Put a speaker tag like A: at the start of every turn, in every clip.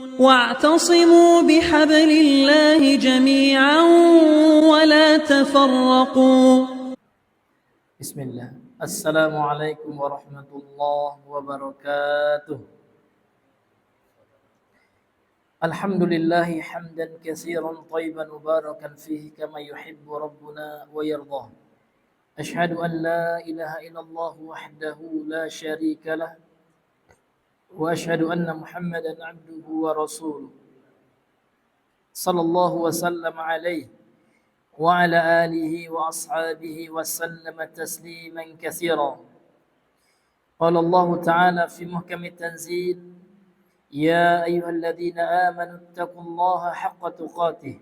A: واعتصموا بحبل الله جميعا ولا تفرقوا.
B: بسم الله. السلام عليكم ورحمة الله وبركاته. الحمد لله حمدا كثيرا طيبا مباركا فيه كما يحب ربنا ويرضاه. أشهد أن لا إله إلا الله وحده لا شريك له وأشهد أن محمدا عبده ورسوله صلى الله وسلم عليه وعلى آله وأصحابه وسلم تسليما كثيرا. قال الله تعالى في محكم التنزيل: يا أيها الذين آمنوا اتقوا الله حق تقاته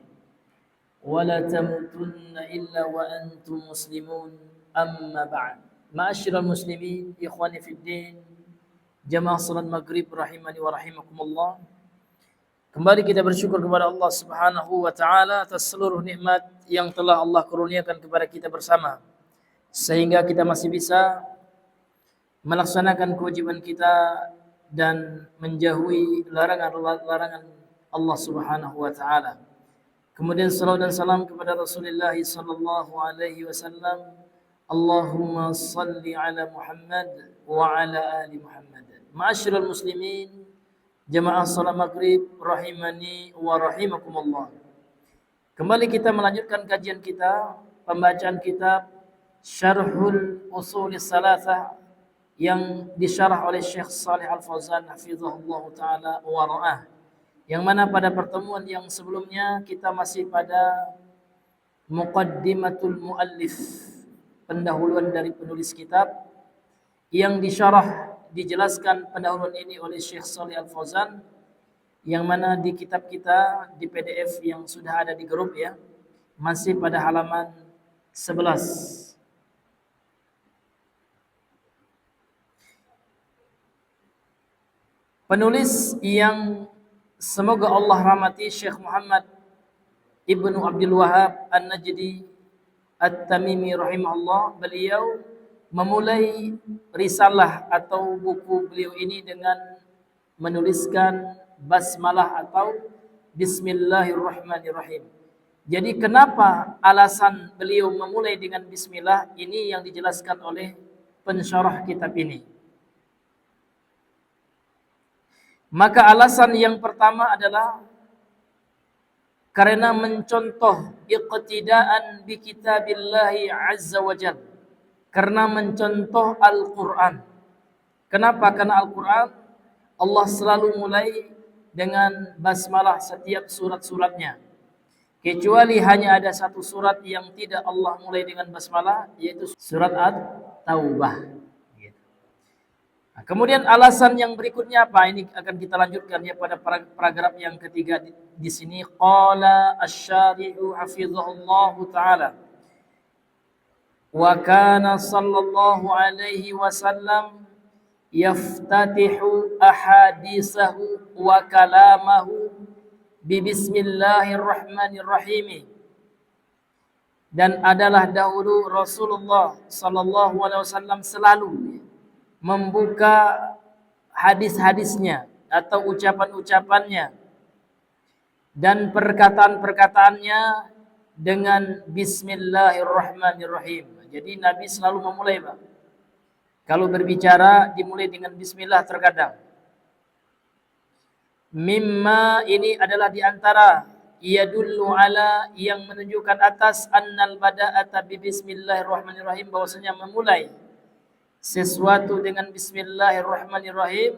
B: ولا تموتن إلا وأنتم مسلمون. أما بعد. معاشر المسلمين إخواني في الدين, jamaah salat maghrib rahimani wa rahimakumullah. Kembali kita bersyukur kepada Allah Subhanahu wa taala atas seluruh nikmat yang telah Allah kurniakan kepada kita bersama, sehingga kita masih bisa melaksanakan kewajiban kita dan menjauhi larangan-larangan Allah Subhanahu wa taala. Kemudian salawat dan salam kepada Rasulullah sallallahu alaihi wasallam. Allahumma salli ala Muhammad wa ala ali Muhammad. Ma'asyiral muslimin, jamaah salat maghrib rahimani wa rahimakumullah. Kembali kita melanjutkan kajian kita, pembacaan kitab Syarhul Usulis Salasah yang disyarah oleh Syekh Shalih Al-Fauzan hafizahullah taala wa ra'ah. Yang mana pada pertemuan yang sebelumnya kita masih pada muqaddimatul muallif, pendahuluan dari penulis kitab, yang disyarah, dijelaskan pendahuluan ini oleh Syekh Shalih Al-Fauzan, yang mana di kitab kita di PDF yang sudah ada di grup ya, masih pada halaman 11. Penulis yang semoga Allah rahmati, Syekh Muhammad Ibnu Abdul Wahhab An-Najdi At-Tamimi rahimahullah, beliau memulai risalah atau buku beliau ini dengan menuliskan basmalah atau bismillahirrahmanirrahim. Jadi kenapa alasan beliau memulai dengan bismillah, ini yang dijelaskan oleh pensyarah kitab ini. Maka alasan yang pertama adalah karena mencontoh iqtidaan bi kitabillahi azza wa jalla, karena mencontoh Al-Quran. Kenapa? Karena Al-Quran Allah selalu mulai dengan basmalah setiap surat-suratnya, kecuali hanya ada satu surat yang tidak Allah mulai dengan basmalah, yaitu surat At-Taubah. Nah, kemudian alasan yang berikutnya apa? Ini akan kita lanjutkan ya pada paragraf yang ketiga di sini. Qala asy-syari'u hafizahullahu taala: wa kana sallallahu alaihi wasallam yaftatihu ahadisahu wa kalamahu bi bismillahirrahmanirrahim. Dan adalah dahulu Rasulullah sallallahu alaihi wasallam selalu membuka hadis-hadisnya atau ucapan-ucapannya dan perkataan-perkataannya dengan bismillahirrahmanirrahim. Jadi Nabi selalu memulai, Pak. Kalau berbicara dimulai dengan bismillah terkadang. Mimma ini adalah diantara yadullu ala, yang menunjukkan atas annal bada'ata bi bismillahirrahmanirrahim, bahwasanya memulai sesuatu dengan bismillahirrahmanirrahim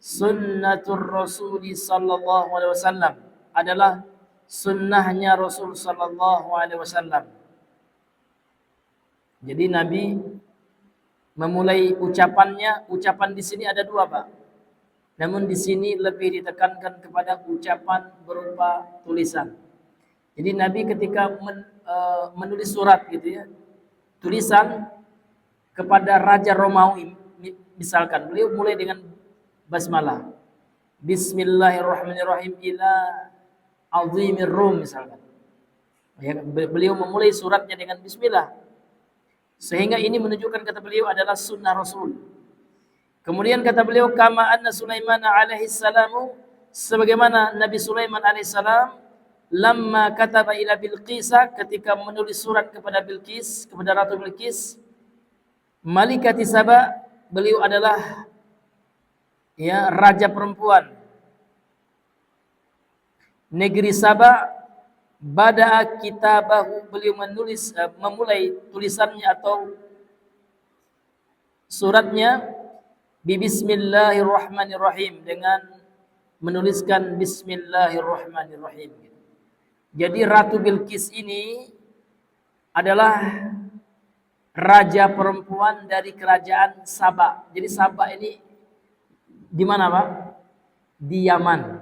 B: sunnatur Rasuli sallallahu alaihi wasallam, adalah sunnahnya Rasul sallallahu alaihi wasallam. Jadi Nabi memulai ucapannya, ucapan di sini ada dua, Pak. Namun di sini lebih ditekankan kepada ucapan berupa tulisan. Jadi Nabi ketika menulis surat gitu ya, tulisan kepada Raja Romawi misalkan, beliau mulai dengan basmalah. Bismillahirrahmanirrahim ila azimir Rum misalkan. Ya, beliau memulai suratnya dengan bismillah. Sehingga ini menunjukkan, kata beliau, adalah sunnah Rasul. Kemudian kata beliau, kama anna Sulaiman alaihi salamu, sebagaimana Nabi Sulaiman alaihissalam lamma kataba ila Bilqis, ketika menulis surat kepada Bilqis, kepada Ratu Bilqis, Malikati Saba, beliau adalah ya raja perempuan negeri Saba. Bada'a kitabahu, beliau memulai tulisannya atau suratnya bismillahirrahmanirrahim, dengan menuliskan bismillahirrahmanirrahim. Jadi Ratu Bilqis ini adalah raja perempuan dari kerajaan Saba. Jadi Saba ini di mana, Pak? Di Yaman.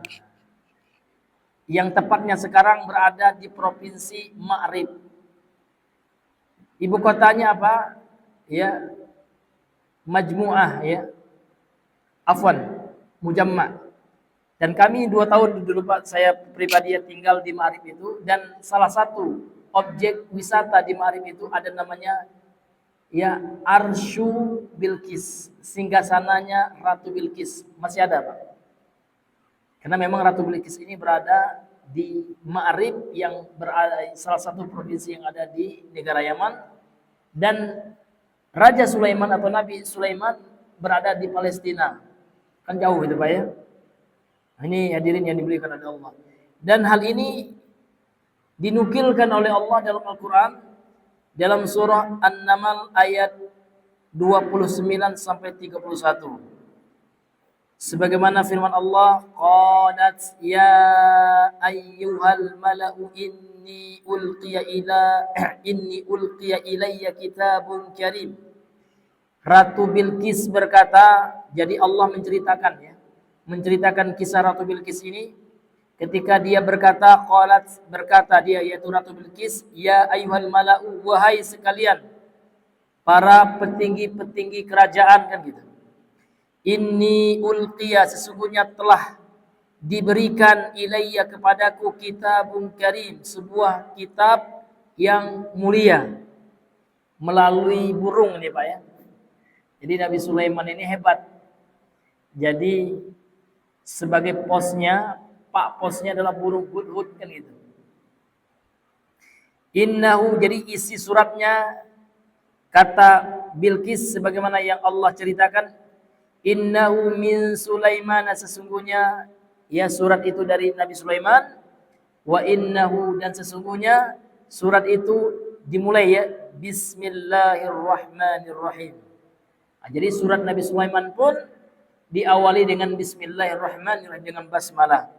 B: Yang tepatnya sekarang berada di provinsi Ma'rib. Ibu kotanya apa? Ya, Majmu'ah, ya. Afwan, Mujamma. Dan kami 2 tahun dulu, Pak, saya pribadi tinggal di Ma'rib itu, dan salah satu objek wisata di Ma'rib itu ada namanya ya Arsyu Bilqis, singgasananya Ratu Bilqis. Masih ada, Pak. Karena memang Ratu Bilqis ini berada di Ma'rib, yang berada salah satu provinsi yang ada di negara Yaman, dan Raja Sulaiman atau Nabi Sulaiman berada di Palestina. Kan jauh itu, Pak, ya. Ini hadirin yang diberikan oleh Allah. Dan hal ini dinukilkan oleh Allah dalam Al-Quran dalam surah An-Naml ayat 29 sampai 31. Sebagaimana firman Allah, qalat ya ayyuhal mala'u inni ulqiya ilayya kitabun karim. Ratu Bilqis berkata, jadi Allah menceritakan kisah Ratu Bilqis ini ketika dia berkata, berkata dia, yaitu Ratu Bilqis, ya ayyuhal mala'u, wahai sekalian para petinggi-petinggi kerajaan, kan gitu. Inni ulqiya, sesungguhnya telah diberikan ilayya kepadaku kitabun karim, sebuah kitab yang mulia, melalui burung ini, Pak, ya. Jadi Nabi Sulaiman ini hebat. Jadi sebagai posnya, pak posnya adalah burung hudhud, kan gitu. Innahu, jadi isi suratnya kata Bilqis sebagaimana yang Allah ceritakan, innahu min Sulaiman, sesungguhnya ya surat itu dari Nabi Sulaiman, wa innahu, dan sesungguhnya surat itu dimulai ya bismillahirrahmanirrahim. Nah, jadi surat Nabi Sulaiman pun diawali dengan bismillahirrahmanirrahim, dengan basmalah.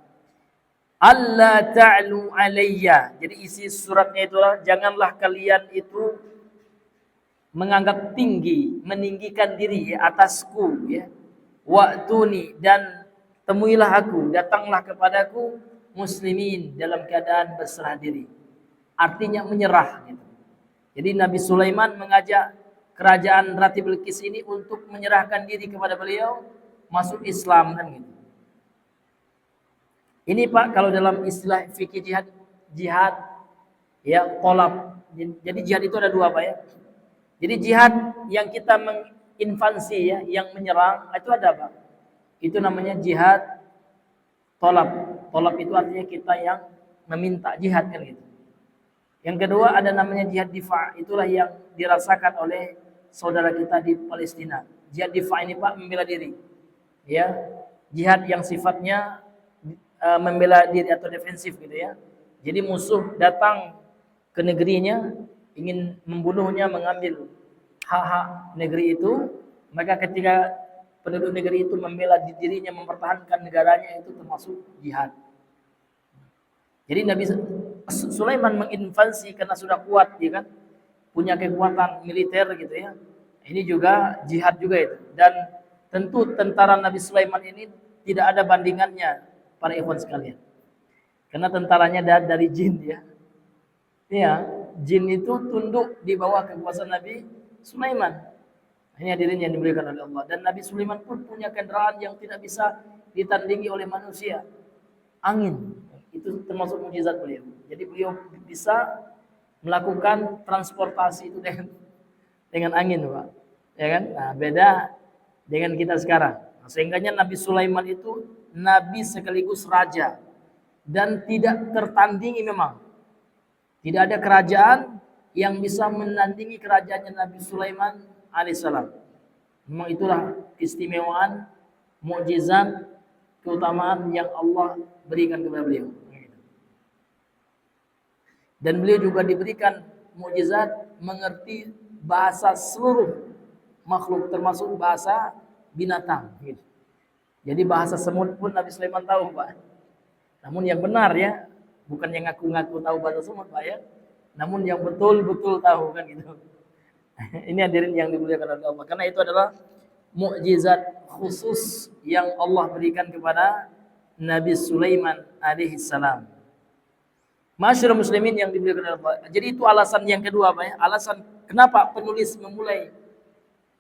B: Allah ta'lu alayya, jadi isi suratnya itulah, janganlah kalian itu menganggap tinggi, meninggikan diri ya, atasku, ya. Wa'tuni, dan temuilah aku, datanglah kepadaku, muslimin, dalam keadaan berserah diri. Artinya menyerah, gitu. Jadi Nabi Sulaiman mengajak kerajaan Ratu Bilqis ini untuk menyerahkan diri kepada beliau, masuk Islam, kan gitu. Ini, Pak, kalau dalam istilah fikih jihad ya qalab. Jadi jihad itu ada 2, Pak, ya. Jadi jihad yang kita menginvasi ya, yang menyerang, itu ada, Pak. Itu namanya jihad tolab. Tolab itu artinya kita yang meminta, jihad, kan gitu. Yang kedua ada namanya jihad difa', itulah yang dirasakan oleh saudara kita di Palestina. Jihad difa' ini, Pak, membela diri. Ya, jihad yang sifatnya membela diri atau defensif, gitu ya. Jadi musuh datang ke negerinya, ingin membunuhnya, mengambil hak-hak negeri itu, maka ketika penduduk negeri itu membela dirinya, mempertahankan negaranya, itu termasuk jihad. Jadi Nabi Sulaiman menginvasi karena sudah kuat, ya kan, punya kekuatan militer, gitu ya. Ini juga jihad juga itu. Dan tentu tentara Nabi Sulaiman ini tidak ada bandingannya, para ikhwan sekalian. Karena tentaranya dari jin, ya. Ya, jin itu tunduk di bawah kekuasaan Nabi Sulaiman. Ini hadirin yang dimuliakan oleh Allah. Dan Nabi Sulaiman pun punya kendaraan yang tidak bisa ditandingi oleh manusia. Angin, itu termasuk mukjizat beliau. Jadi beliau bisa melakukan transportasi itu dengan angin, Pak. Ya kan? Nah, beda dengan kita sekarang. Nah, sehingganya Nabi Sulaiman itu nabi sekaligus raja dan tidak tertandingi memang. Tidak ada kerajaan yang bisa menandingi kerajaannya Nabi Sulaiman alaihissalam. Memang itulah keistimewaan, mukjizat, keutamaan yang Allah berikan kepada beliau. Dan beliau juga diberikan mukjizat mengerti bahasa seluruh makhluk termasuk bahasa binatang. Jadi bahasa semut pun Nabi Sulaiman tahu, Pak. Namun yang benar ya, bukan yang ngaku-ngaku tahu bahasa semut, Pak ya. Namun yang betul-betul tahu kan gitu. Ini hadirin yang dimuliakan oleh Allah. Karena itu adalah mukjizat khusus yang Allah berikan kepada Nabi Sulaiman alaihi salam. Masyaallah muslimin yang dimuliakan oleh Allah. Jadi itu alasan yang kedua, Pak ya. Alasan kenapa penulis memulai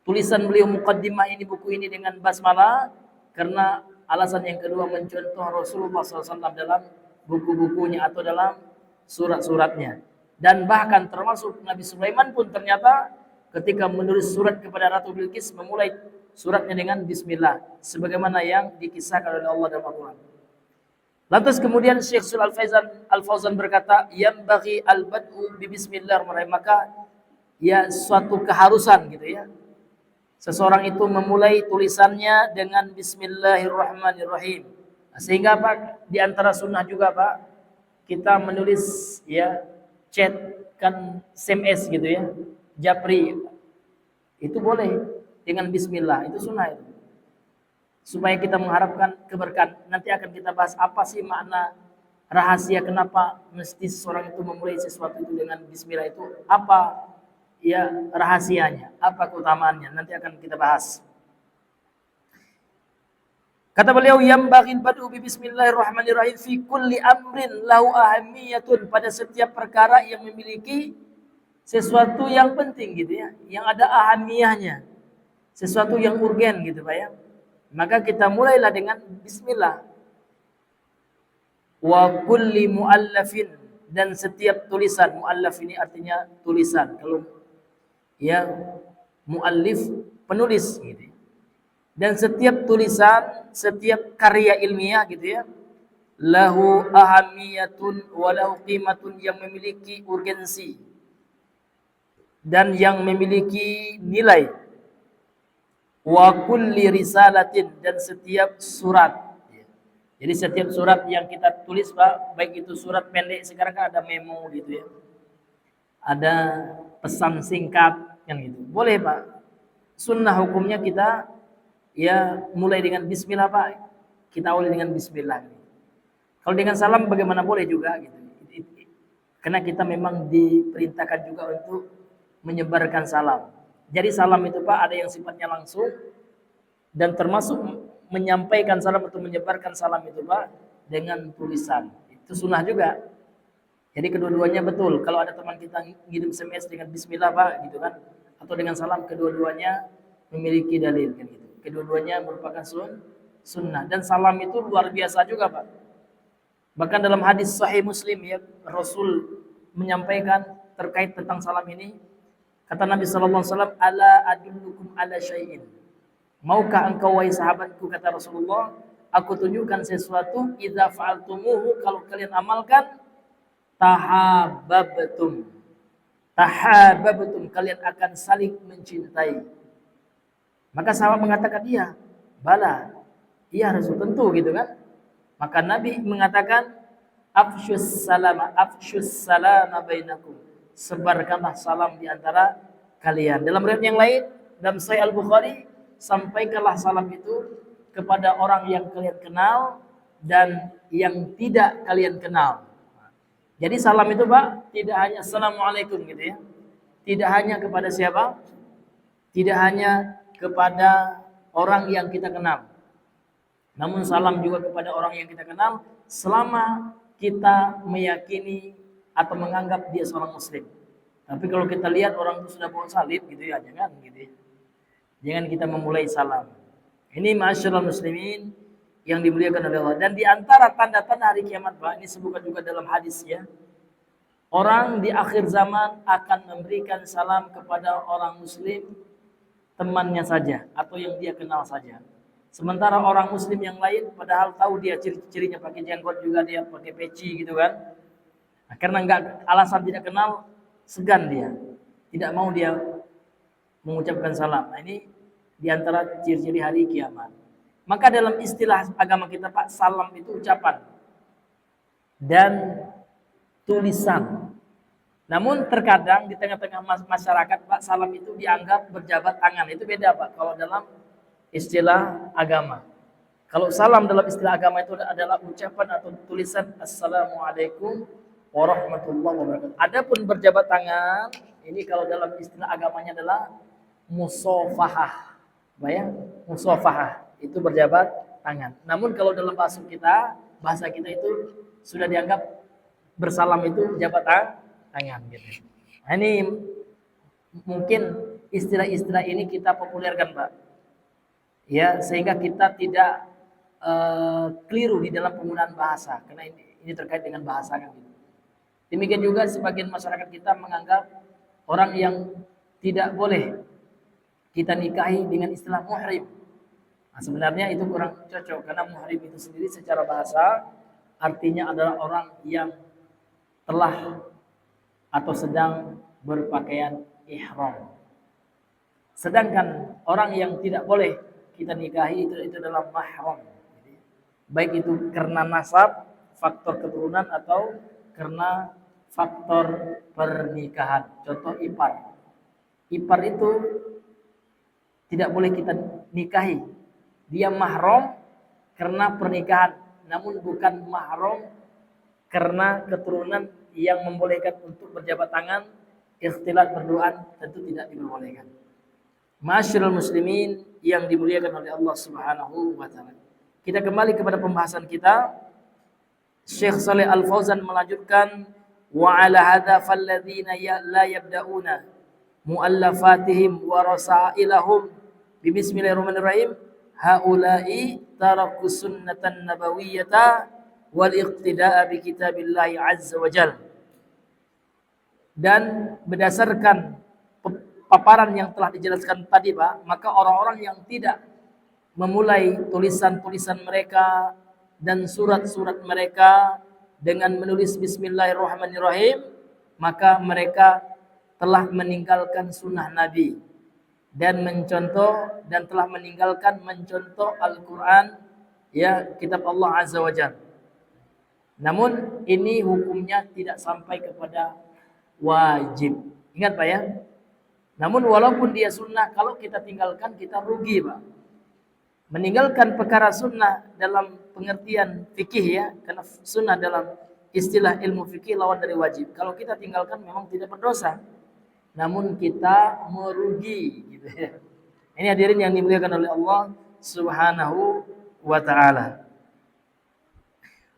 B: tulisan beliau muqaddimah ini, buku ini dengan basmalah, karena alasan yang kedua mencontoh Rasulullah SAW dalam buku-bukunya atau dalam surat-suratnya. Dan bahkan termasuk Nabi Sulaiman pun ternyata ketika menulis surat kepada Ratu Bilqis memulai suratnya dengan bismillah, sebagaimana yang dikisahkan oleh Allah dalam Al-Quran. Lantas kemudian Syekh Shalih Al-Fauzan berkata, yang bagi al-bad'u bi bismillahirrahmanirrahim, maka ya suatu keharusan gitu ya. Seseorang itu memulai tulisannya dengan bismillahirrahmanirrahim. Nah, sehingga Pak, di antara sunnah juga Pak, kita menulis ya chat kan SMS gitu ya, japri itu boleh dengan bismillah, itu sunnah itu. Supaya kita mengharapkan keberkahan. Nanti akan kita bahas apa sih makna rahasia kenapa mesti seseorang itu memulai sesuatu itu dengan bismillah, itu apa ya rahasianya, apa keutamaannya, nanti akan kita bahas. Kata beliau, yang baghil bad'u bi bismillahirrahmanirrahim fi kulli amrin lahu ahamiyatun, pada setiap perkara yang memiliki sesuatu yang penting gitu ya, yang ada ahamiyahnya, sesuatu yang urgen gitu Pak ya. Maka kita mulailah dengan bismillah. Wa kulli muallafin, dan setiap tulisan, muallaf ini artinya tulisan. Kalau ya muallif penulis gitu. Dan setiap tulisan, setiap karya ilmiah gitu ya, lahu ahamiyatun wa lahu qimatun, yang memiliki urgensi dan yang memiliki nilai. Wa kulli risalatin, dan setiap surat. Jadi setiap surat yang kita tulis Pak, baik itu surat pendek, sekarang kan ada memo gitu ya, ada pesan singkat yang gitu, boleh Pak. Sunnah hukumnya kita ya mulai dengan bismillah Pak, kita awali dengan bismillah. Kalau dengan salam bagaimana, boleh juga gitu. Karena kita memang diperintahkan juga untuk menyebarkan salam. Jadi salam itu Pak ada yang sifatnya langsung, dan termasuk menyampaikan salam atau menyebarkan salam itu Pak dengan tulisan. Itu sunnah juga. Jadi kedua-duanya betul. Kalau ada teman kita ngirim SMS dengan bismillah Pak gitu kan, atau dengan salam, kedua-duanya memiliki dalil kan gitu. Kedua-duanya merupakan sunnah, dan salam itu luar biasa juga Pak. Bahkan dalam hadis sahih Muslim ya, Rasul menyampaikan terkait tentang salam ini. Kata Nabi sallallahu alaihi wasallam, "Ala adullukum ala syai'in." Maukah engkau wahai sahabatku, kata Rasulullah, aku tunjukkan sesuatu, idza fa'altumuhu, kalau kalian amalkan, tahabbabtum. Tahabbabtum, kalian akan saling mencintai. Maka sahabat mengatakan, iya, bala. Iya Rasul, tentu gitu kan. Maka Nabi mengatakan, afsyus salama bainakum. Sebarkanlah salam di antara kalian. Dalam riwayat yang lain, dalam Sahih Al-Bukhari, sampaikanlah salam itu kepada orang yang kalian kenal dan yang tidak kalian kenal. Jadi salam itu Pak tidak hanya assalamualaikum gitu ya. Tidak hanya kepada siapa? Tidak hanya kepada orang yang kita kenal. Namun salam juga kepada orang yang kita kenal selama kita meyakini atau menganggap dia seorang muslim. Tapi kalau kita lihat orang itu sudah bawa salib gitu ya, jangan gitu ya. Jangan kita memulai salam. Ini masyaallah muslimin yang dimuliakan oleh Allah. Dan di antara tanda-tanda hari kiamat Pak, ini sebutkan juga dalam hadis ya. Orang di akhir zaman akan memberikan salam kepada orang muslim temannya saja atau yang dia kenal saja. Sementara orang muslim yang lain padahal tahu dia ciri-cirinya pakai jenggot juga, dia pakai peci gitu kan. Nah, karena enggak alasan tidak kenal, segan dia. Tidak mau dia mengucapkan salam. Nah, ini diantara ciri-ciri hari kiamat. Maka dalam istilah agama kita Pak, salam itu ucapan dan tulisan. Namun terkadang di tengah-tengah masyarakat Pak, salam itu dianggap berjabat tangan. Itu beda Pak kalau dalam istilah agama. Kalau salam dalam istilah agama itu adalah ucapan atau tulisan Assalamualaikum warahmatullahi wabarakatuh. Adapun berjabat tangan, ini kalau dalam istilah agamanya adalah musafahah. Bayang, musafahah itu berjabat tangan. Namun kalau dalam bahasa kita itu sudah dianggap bersalam itu jabat tangan gitu. Nah, ini mungkin istilah-istilah ini kita populerkan Pak. Ya, sehingga kita tidak keliru di dalam penggunaan bahasa karena ini terkait dengan bahasa kan gitu. Demikian juga sebagian masyarakat kita menganggap orang yang tidak boleh kita nikahi dengan istilah muhrim. Nah, sebenarnya itu kurang cocok karena muhrim itu sendiri secara bahasa artinya adalah orang yang telah atau sedang berpakaian ihram. Sedangkan orang yang tidak boleh kita nikahi itu adalah mahram. Baik itu karena nasab, faktor keturunan atau karena faktor pernikahan. Contoh ipar. Ipar itu tidak boleh kita nikahi. Dia mahram karena pernikahan, namun bukan mahram karena keturunan yang membolehkan untuk berjabat tangan, ikhtilat berdoa tentu tidak diperbolehkan. Masyarul muslimin yang dimuliakan oleh Allah Subhanahu wa taala. Kita kembali kepada pembahasan kita. Syekh Shalih Al-Fauzan melanjutkan wa ala hadza falladzina la yabda'una muallafatihim wa rasailahum bi bismillahirrahmanirrahim haula'i taraku sunnatan nabawiyyata wal iqtida'a bi kitabillahi azza wa jalla. Dan berdasarkan paparan yang telah dijelaskan tadi Pak, maka orang-orang yang tidak memulai tulisan-tulisan mereka dan surat-surat mereka dengan menulis bismillahirrahmanirrahim, maka mereka telah meninggalkan sunnah Nabi dan telah meninggalkan mencontoh Al-Quran, ya, kitab Allah Azza wa Jalla. Namun ini hukumnya tidak sampai kepada wajib. Ingat Pak ya. Namun walaupun dia sunnah, kalau kita tinggalkan kita rugi Pak. Meninggalkan perkara sunnah dalam pengertian fikih ya, karena sunnah dalam istilah ilmu fikih lawan dari wajib. Kalau kita tinggalkan memang tidak berdosa, namun kita merugi gitu ya. Ini hadirin yang dimuliakan oleh Allah Subhanahu wa taala.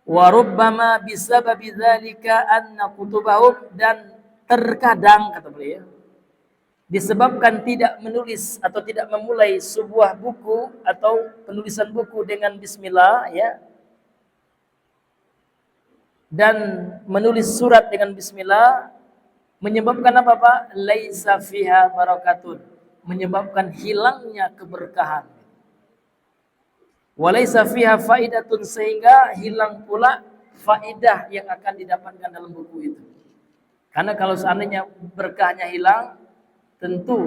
B: Wa rubbama bisababi dzalika anna kutubahum, dan terkadang kata beliau disebabkan tidak menulis atau tidak memulai sebuah buku atau penulisan buku dengan bismillah ya, dan menulis surat dengan bismillah menyebabkan apa Pak? Laisa fiha barakatun, menyebabkan hilangnya keberkahan. Walaisa fiha faidatun, sehingga hilang pula faidah yang akan didapatkan dalam buku itu. Karena kalau seandainya berkahnya hilang, tentu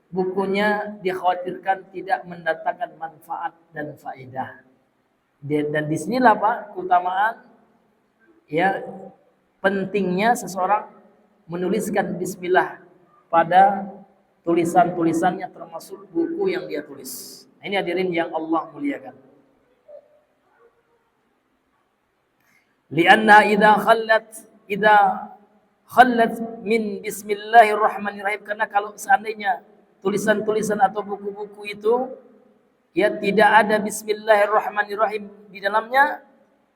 B: bukunya dikhawatirkan tidak mendatangkan manfaat dan faidah. Dan disinilah Pak keutamaan ya, pentingnya seseorang menuliskan bismillah pada tulisan-tulisannya, termasuk buku yang dia tulis. Ini hadirin yang Allah muliakan. Lianna idza khallat min bismillahirrahmanirrahim, karena kalau seandainya tulisan-tulisan atau buku-buku itu ya tidak ada bismillahirrahmanirrahim di dalamnya,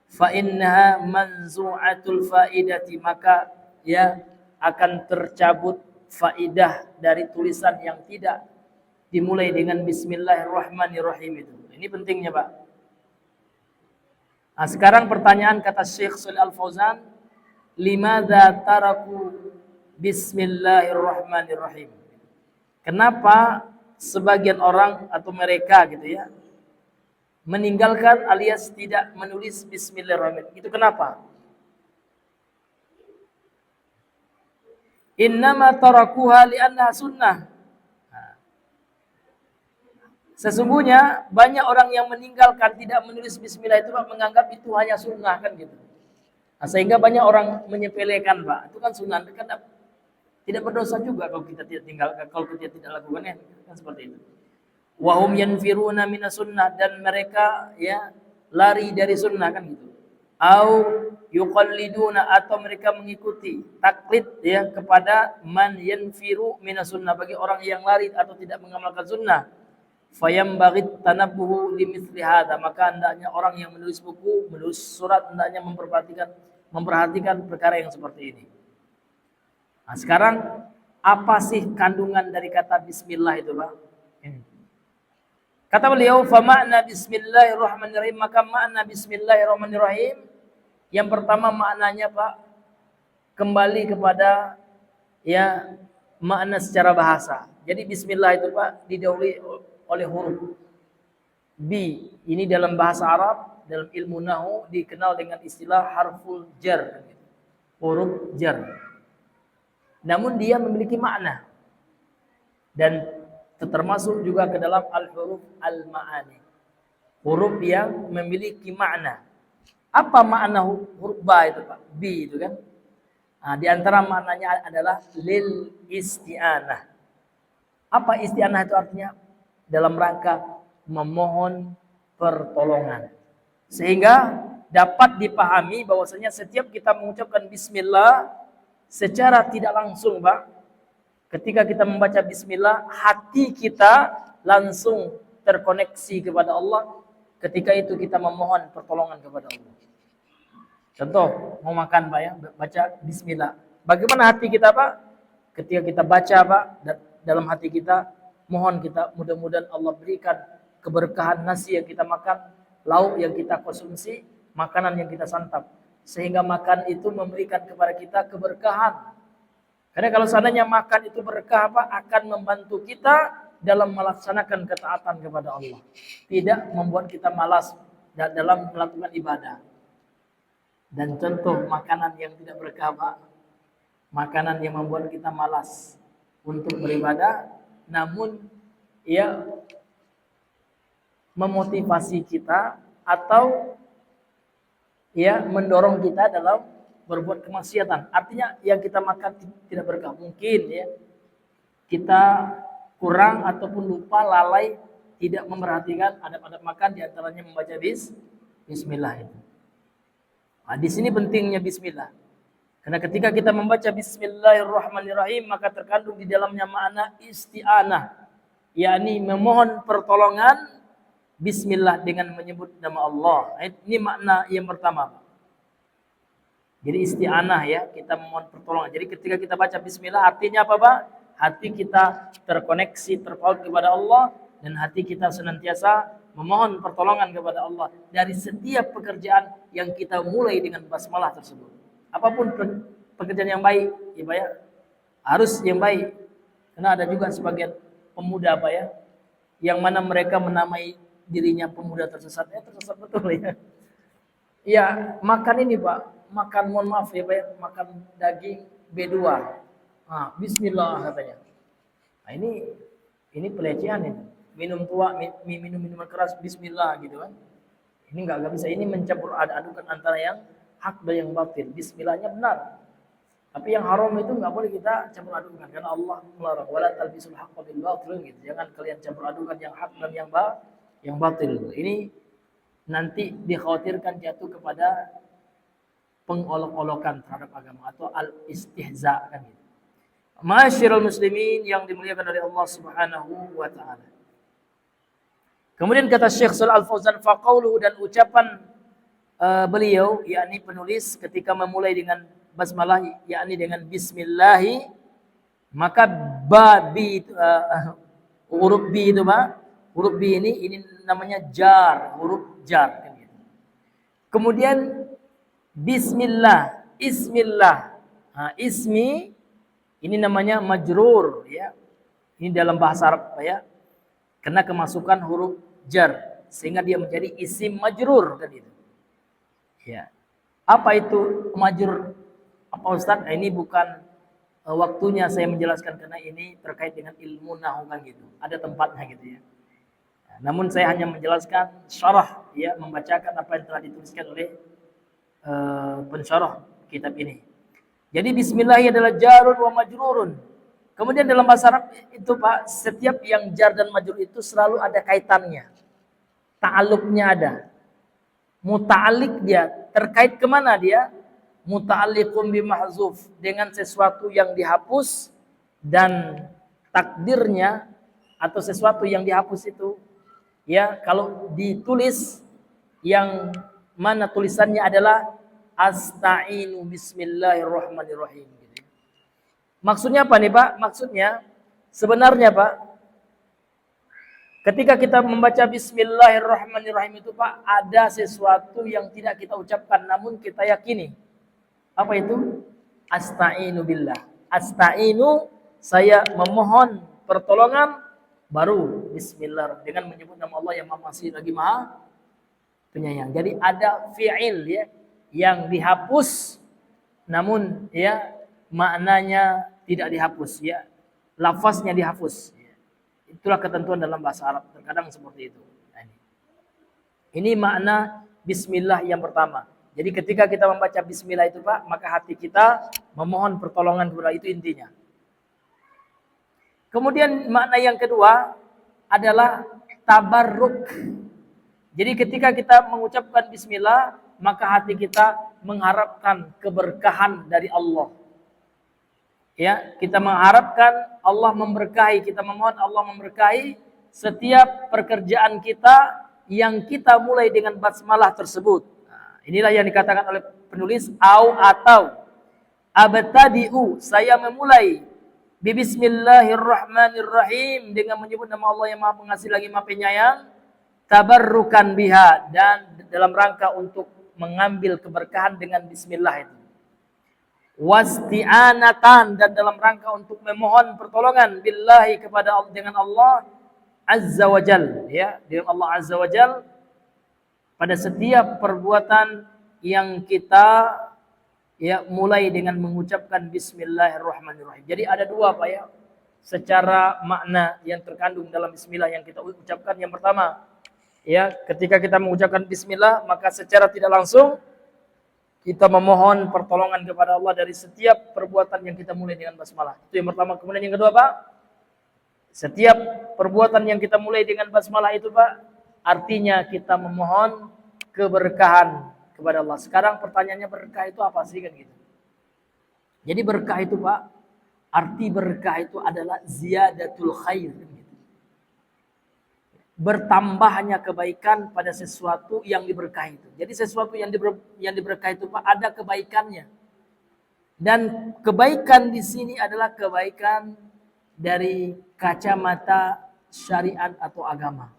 B: fa innaha manzu'atul faidati, maka ya akan tercabut faidah dari tulisan yang tidak dimulai dengan bismillahirrahmanirrahim itu. Ini pentingnya Pak. Nah, sekarang pertanyaan kata Syekh Shalih Al-Fauzan, limadza taraku bismillahirrahmanirrahim? Kenapa sebagian orang atau mereka gitu ya meninggalkan alias tidak menulis bismillahirrahmanirrahim. Itu kenapa? Innama tarakuha li'annaha sunnah. Sesungguhnya banyak orang yang meninggalkan tidak menulis bismillah itu Pak, menganggap itu hanya sunnah kan gitu. Nah, sehingga banyak orang menyepelekan Pak. Itu kan sunnah kan tidak berdosa juga kalau kita tidak tinggalkan, kalau kita tidak lakukannya kan seperti itu. Wahum yanfiruna minas sunnah, dan mereka ya lari dari sunnah kan gitu. Au yuqalliduna, atau mereka mengikuti taklid ya kepada man yanfiru minas sunnah, bagi orang yang lari atau tidak mengamalkan sunnah. Fayambaghi tanabbuhu limithli hadza, maka hendaknya orang yang menulis buku, menulis surat, hendaknya memperhatikan perkara yang seperti ini. Nah, sekarang apa sih kandungan dari kata bismillah itu, Pak? Kata beliau, fa makna bismillahirrahmanirrahim, maka makna bismillahirrahmanirrahim yang pertama maknanya Pak kembali kepada ya makna secara bahasa. Jadi bismillah itu Pak didahului oleh huruf bi. Ini dalam bahasa Arab, dalam ilmu nahwu dikenal dengan istilah harful jar. Huruf jar. Namun dia memiliki makna. Dan termasuk juga ke dalam al-huruf al-ma'ani. Huruf yang memiliki makna. Apa makna huruf ba itu Pak? Bi itu kan. Nah, di antara maknanya adalah lil isti'anah. Apa isti'anah itu artinya? Dalam rangka memohon pertolongan. Sehingga dapat dipahami bahwasanya setiap kita mengucapkan bismillah secara tidak langsung, Pak. Ketika kita membaca bismillah, hati kita langsung terkoneksi kepada Allah. Ketika itu kita memohon pertolongan kepada Allah. Contoh, mau makan Pak ya, baca bismillah. Bagaimana hati kita Pak? Ketika kita baca Pak, dalam hati kita, mohon kita mudah-mudahan Allah berikan keberkahan nasi yang kita makan, lauk yang kita konsumsi, makanan yang kita santap. Sehingga makan itu memberikan kepada kita keberkahan. Karena kalau seandainya makan itu berkah Pak, akan membantu kita dalam melaksanakan ketaatan kepada Allah. Tidak membuat kita malas dalam melakukan ibadah. Dan contoh makanan yang tidak berkah Pak, makanan yang membuat kita malas untuk beribadah, namun ya memotivasi kita atau ya mendorong kita dalam berbuat kemaksiatan. Artinya yang kita makan tidak berkah. Mungkin ya kita kurang ataupun lupa, lalai, tidak memperhatikan adab-adab makan, diantaranya membaca bismillah itu. Nah, di sini pentingnya bismillah. Karena ketika kita membaca bismillahirrahmanirrahim, maka terkandung di dalamnya makna isti'anah, yakni memohon pertolongan bismillah dengan menyebut nama Allah. Ini makna yang pertama. Jadi isti'anah ya, kita memohon pertolongan. Jadi ketika kita baca bismillah artinya apa Pak? Hati kita terkoneksi, terpaut kepada Allah, dan hati kita senantiasa memohon pertolongan kepada Allah dari setiap pekerjaan yang kita mulai dengan basmalah tersebut. Apapun pekerjaan yang baik, ya Pak ya, harus yang baik. Karena ada juga sebagian pemuda Pak ya, yang mana mereka menamai dirinya pemuda tersesat. Ya tersesat betul ya. Ya makan ini Pak, makan mohon maaf ya Pak ya, makan daging B2. Nah, bismillah katanya. Nah, ini pelecehan itu. Minum tua, minum minuman keras bismillah gitu kan. Ini enggak bisa, ini mencampur adukan antara yang hak dan yang batil. Bismillahnya benar. Tapi yang haram itu enggak boleh kita campur adukan karena Allah melarang wala talbisul haqqa bil batil gitu. Jangan kalian campur adukan yang hak dan yang batil. Ini nanti dikhawatirkan jatuh kepada pengolok-olokan terhadap agama atau al-istihza kan gitu. Ma'asyiral muslimin yang dimuliakan oleh Allah Subhanahu wa taala. Kemudian kata Syekh Shalal Al-Fauzan, faqauluhu, dan ucapan beliau yakni penulis ketika memulai dengan basmalah yakni dengan bismillahi, maka babi huruf bi itu Pak, huruf bi ini namanya jar, huruf jar kan gitu. Kemudian bismillah, ismillah. Nah, ismi ini namanya majrur ya. Ini dalam bahasa Arab ya. Karena kemasukan huruf jar. sehingga dia menjadi isim majrur kan itu. Ya. Apa itu majrur? Apa Ustaz? Nah, ini bukan waktunya saya menjelaskan karena ini terkait dengan ilmu nahwu kan gitu. Ada tempatnya gitu ya. Nah, namun saya hanya menjelaskan syarah ya, membacakan apa yang telah dituliskan oleh pensyarah kitab ini. Jadi bismillah adalah jarun wa majrurun. Kemudian dalam bahasa Arab itu Pak, setiap yang jar dan majrur itu selalu ada kaitannya. Ta'alluqnya ada. Muta'alliq dia, terkait kemana dia? Muta'alliqum bimahzuf, dengan sesuatu yang dihapus dan takdirnya atau sesuatu yang dihapus itu ya kalau ditulis yang mana tulisannya adalah asta'inu bismillahirrahmanirrahim. Maksudnya apa nih Pak? Maksudnya sebenarnya Pak, ketika kita membaca bismillahirrahmanirrahim itu Pak, ada sesuatu yang tidak kita ucapkan namun kita yakini. Apa itu? Asta'inu billah. Asta'inu, saya memohon pertolongan, baru bismillah dengan menyebut nama Allah yang Maha Pengasih lagi Maha Penyayang. Jadi ada fi'il ya yang dihapus namun ya maknanya tidak dihapus ya. Lafaznya dihapus. Itulah ketentuan dalam bahasa Arab, terkadang seperti itu. Nah, ini makna bismillah yang pertama. Jadi ketika kita membaca bismillah itu Pak, maka hati kita memohon pertolongan kepada itu intinya. Kemudian makna yang kedua adalah tabarruk. Jadi ketika kita mengucapkan bismillah, maka hati kita mengharapkan keberkahan dari Allah. Ya, kita mengharapkan Allah memberkahi, kita memohon Allah memberkahi setiap pekerjaan kita yang kita mulai dengan basmalah tersebut. Inilah yang dikatakan oleh penulis atau abtadi'u, saya memulai bismillahirrahmanirrahim dengan menyebut nama Allah yang Maha Pengasih lagi Maha Penyayang, tabarrukan biha, dan dalam rangka untuk mengambil keberkahan dengan bismillah itu. Wasti'anatan, dan dalam rangka untuk memohon pertolongan billahi kepada Allah, dengan Allah azza wajal ya, dengan Allah azza wajal pada setiap perbuatan yang kita ya mulai dengan mengucapkan bismillahirrahmanirrahim. Jadi ada dua Pak ya, secara makna yang terkandung dalam bismillah yang kita ucapkan. Yang pertama ya, ketika kita mengucapkan bismillah maka secara tidak langsung kita memohon pertolongan kepada Allah dari setiap perbuatan yang kita mulai dengan basmalah. Itu yang pertama. Kemudian yang kedua Pak, setiap perbuatan yang kita mulai dengan basmalah itu Pak, artinya kita memohon keberkahan kepada Allah. Sekarang pertanyaannya, berkah itu apa sih kan gitu. Jadi berkah itu Pak, arti berkah itu adalah ziyadatul khair gitu. Bertambahnya kebaikan pada sesuatu yang diberkahi itu. Jadi sesuatu yang diberkahi itu Pak ada kebaikannya. Dan kebaikan di sini adalah kebaikan dari kacamata syariat atau agama.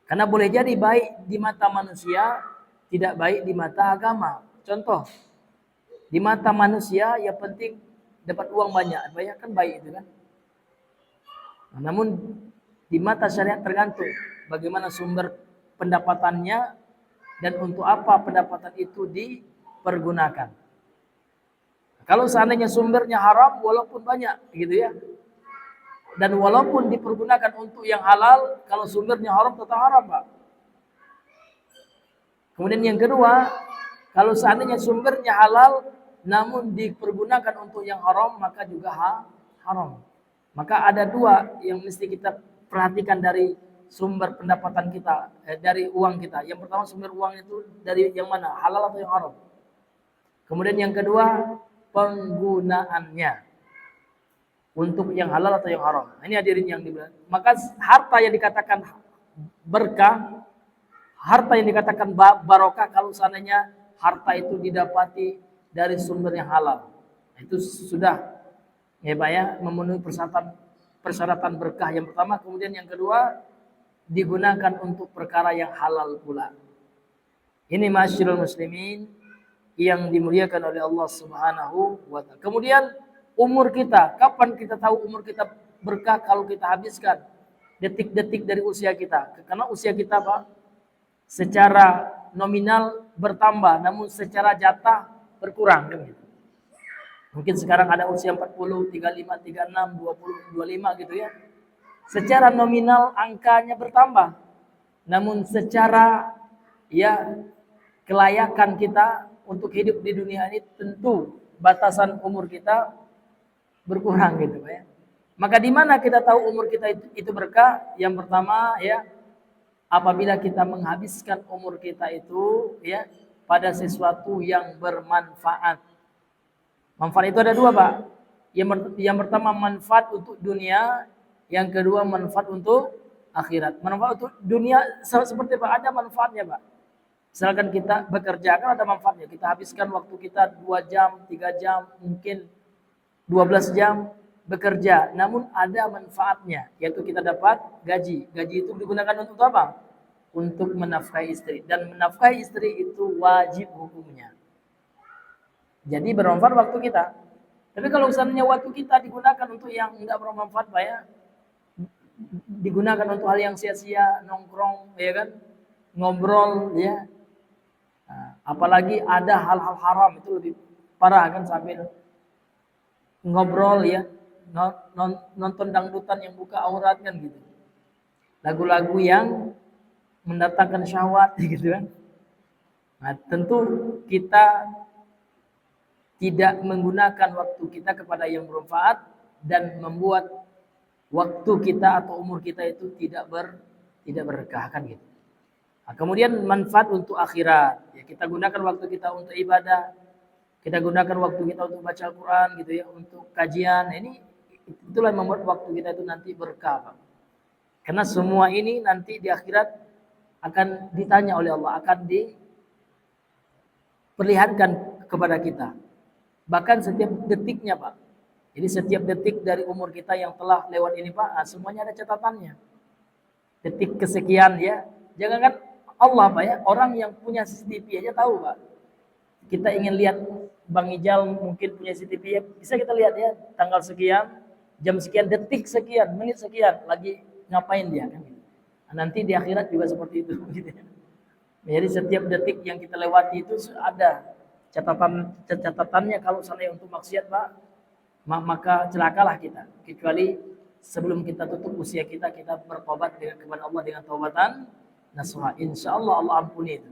B: Karena boleh jadi baik di mata manusia, tidak baik di mata agama. Contoh, di mata manusia yang penting dapat uang banyak kan baik itu kan. Nah, namun di mata syariat tergantung bagaimana sumber pendapatannya dan untuk apa pendapatan itu dipergunakan. Kalau seandainya sumbernya haram walaupun banyak gitu ya, dan walaupun dipergunakan untuk yang halal, kalau sumbernya haram tetap haram Pak. Kemudian yang kedua, kalau seandainya sumbernya halal namun dipergunakan untuk yang haram maka juga haram. Maka ada dua yang mesti kita perhatikan dari sumber pendapatan kita, dari uang kita. Yang pertama, sumber uang itu dari yang mana? Halal atau yang haram? Kemudian yang kedua, penggunaannya. Untuk yang halal atau yang haram. Ini hadirin yang dibilang. Maka harta yang dikatakan berkah, harta yang dikatakan barokah kalau seandainya harta itu didapati dari sumber yang halal. Itu sudah ya Pak ya, memenuhi persyaratan berkah yang pertama. Kemudian yang kedua, digunakan untuk perkara yang halal pula. Ini ma'asyiral muslimin yang dimuliakan oleh Allah Subhanahu wa taala. Kemudian umur kita, kapan kita tahu umur kita berkah? Kalau kita habiskan detik-detik dari usia kita. Karena usia kita Pak, secara nominal bertambah, namun secara jatah berkurang kan gitu. Mungkin sekarang ada usia 40, 35, 36, 20, 25 gitu ya. Secara nominal angkanya bertambah. Namun secara ya kelayakan kita untuk hidup di dunia ini tentu batasan umur kita berkurang gitu Pak ya. Maka di mana kita tahu umur kita itu berkah? Yang pertama ya, apabila kita menghabiskan umur kita itu ya pada sesuatu yang bermanfaat. Manfaat itu ada dua Pak. Yang pertama manfaat untuk dunia, yang kedua manfaat untuk akhirat. Manfaat untuk dunia seperti Pak, ada manfaatnya Pak. Misalkan kita bekerja kan ada manfaatnya. Kita habiskan waktu kita 2 jam, 3 jam, mungkin 12 jam bekerja. Namun ada manfaatnya, yaitu kita dapat gaji. Gaji itu digunakan untuk apa? Untuk menafkahi istri. Dan menafkahi istri itu wajib hukumnya. Jadi bermanfaat waktu kita. Tapi kalau misalnya waktu kita digunakan untuk yang enggak bermanfaat Pak ya, digunakan untuk hal yang sia-sia, nongkrong ya kan, ngobrol ya. Nah, apalagi ada hal-hal haram itu lebih parah kan, sambil ngobrol ya, nonton dangdutan yang buka aurat kan gitu. Lagu-lagu yang mendatangkan syahwat gitu kan. Nah, tentu kita tidak menggunakan waktu kita kepada yang bermanfaat dan membuat waktu kita atau umur kita itu tidak berkah kan gitu. Nah, kemudian manfaat untuk akhirat. Ya, kita gunakan waktu kita untuk ibadah. Kita gunakan waktu kita untuk baca Al-Quran gitu ya, untuk kajian. Ini itulah yang membuat waktu kita itu nanti berkah Pak. Karena semua ini nanti di akhirat akan ditanya oleh Allah, akan diperlihatkan kepada kita. Bahkan setiap detiknya Pak. Jadi setiap detik dari umur kita yang telah lewat ini Pak, semuanya ada catatannya. Detik kesekian ya. Jangankan Allah Pak ya, orang yang punya CCTV aja tahu Pak. Kita ingin lihat Bang Ijal mungkin punya CCTV ya, bisa kita lihat ya, tanggal sekian, jam sekian, detik sekian, menit sekian, lagi ngapain dia kan. Nah, nanti di akhirat juga seperti itu gitu ya. Jadi setiap detik yang kita lewati itu ada catatannya. Kalau misalnya untuk maksiat Pak, maka celakalah kita. Kecuali sebelum kita tutup usia kita bertobat kepada Allah dengan taubatan nasuha. Insyaallah Allah ampuni itu.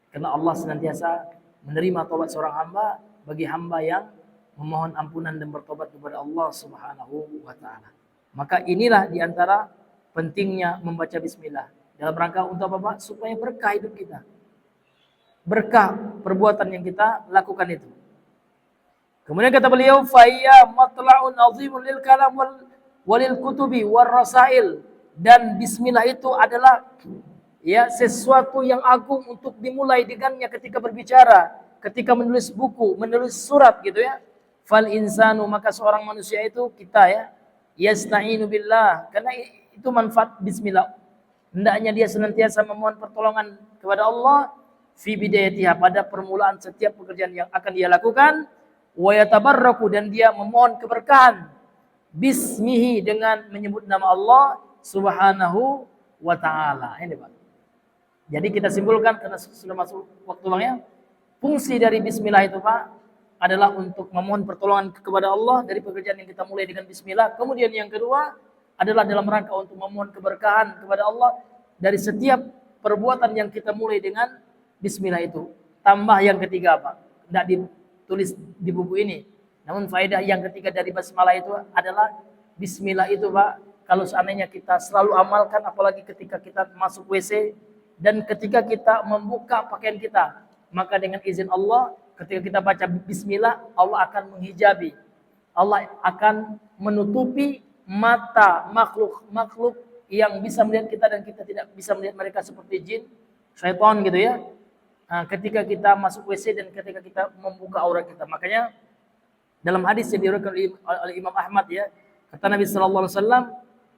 B: Karena Allah senantiasa menerima taubat seorang hamba bagi hamba yang memohon ampunan dan bertobat kepada Allah Subhanahu wa taala. Maka inilah diantara pentingnya membaca bismillah. Dalam rangka untuk apa Pak? Supaya berkah hidup kita. Berkah perbuatan yang kita lakukan itu. Kemudian kata beliau, "Fayya matla'un 'azimun lil kalam walil kutubi war rasail." Dan bismillah itu adalah ya sesuatu yang agung untuk dimulai dengannya ketika berbicara, ketika menulis buku, menulis surat gitu ya. Fal insanu, maka seorang manusia itu kita ya, yasta'inu billah, karena itu manfaat bismillah. Hendaknya dia senantiasa memohon pertolongan kepada Allah fi bidayatiha, pada permulaan setiap pekerjaan yang akan dia lakukan, wa yatabarraku, dan dia memohon keberkahan bismihi, dengan menyebut nama Allah Subhanahu wa taala. Ini Pak. Jadi kita simpulkan, karena sudah masuk waktu Bang ya, fungsi dari bismillah itu Pak adalah untuk memohon pertolongan kepada Allah dari pekerjaan yang kita mulai dengan bismillah. Kemudian yang kedua adalah dalam rangka untuk memohon keberkahan kepada Allah dari setiap perbuatan yang kita mulai dengan bismillah itu. Tambah yang ketiga Pak, tidak ditulis di buku ini. Namun faedah yang ketiga dari basmalah itu adalah bismillah itu Pak, kalau seandainya kita selalu amalkan, apalagi ketika kita masuk WC dan ketika kita membuka pakaian kita, maka dengan izin Allah, ketika kita baca bismillah, Allah akan menghijabi, Allah akan menutupi mata makhluk yang bisa melihat kita dan kita tidak bisa melihat mereka, seperti jin, syaitan gitu ya. Nah, ketika kita masuk WC dan ketika kita membuka aurat kita. Makanya dalam hadis yang diriwayatkan oleh Imam Ahmad ya, kata Nabi sallallahu alaihi wasallam,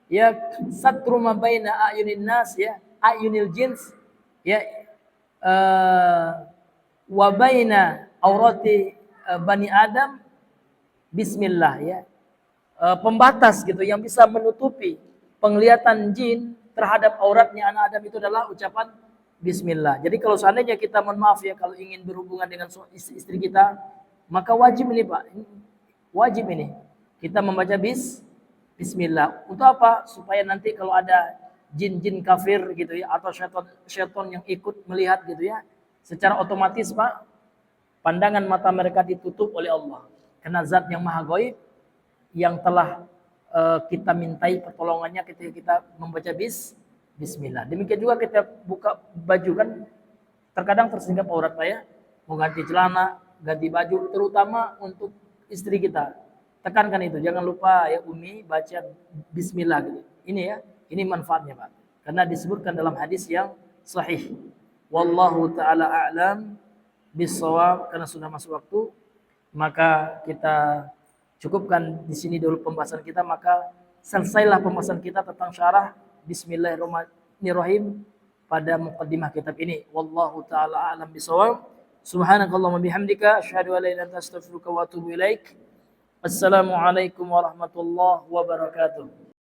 B: ya satru ma baina ayunin nas, ya ayunil jins, ya wa baina aurati bani Adam bismillah, ya pembatas gitu yang bisa menutupi penglihatan jin terhadap auratnya anak Adam itu adalah ucapan bismillah. Jadi kalau seandainya kita, mohon maaf ya, kalau ingin berhubungan dengan istri kita, maka wajib ini Pak, wajib ini kita membaca bismillah. Untuk apa? Supaya nanti kalau ada jin-jin kafir gitu ya, atau syaitan yang ikut melihat gitu ya, secara otomatis Pak, pandangan mata mereka ditutup oleh Allah. Karena zat yang maha gaib yang telah kita mintai pertolongannya ketika kita membaca bismillah. Demikian juga kita buka baju kan, terkadang tersenggap aurat Pak ya, mau ganti celana, ganti baju, terutama untuk istri kita. Tekankan itu, jangan lupa ya Umi baca bismillah gitu. Ini ya, ini manfaatnya Pak. Karena disebutkan dalam hadis yang sahih. Wallahu taala a'lam bissawab. Karena sudah masuk waktu, maka kita cukupkan di sini dulu pembahasan kita, maka selesailah pembahasan kita tentang syarah Bismillahirrahmanirrahim pada muqaddimah kitab ini. Wallahu taala a'lam bissawab. Subhanakallahumma bihamdika asyhadu an la ilaha illa anta astaghfiruka wa atubu ilaik. Assalamualaikum warahmatullahi wabarakatuh.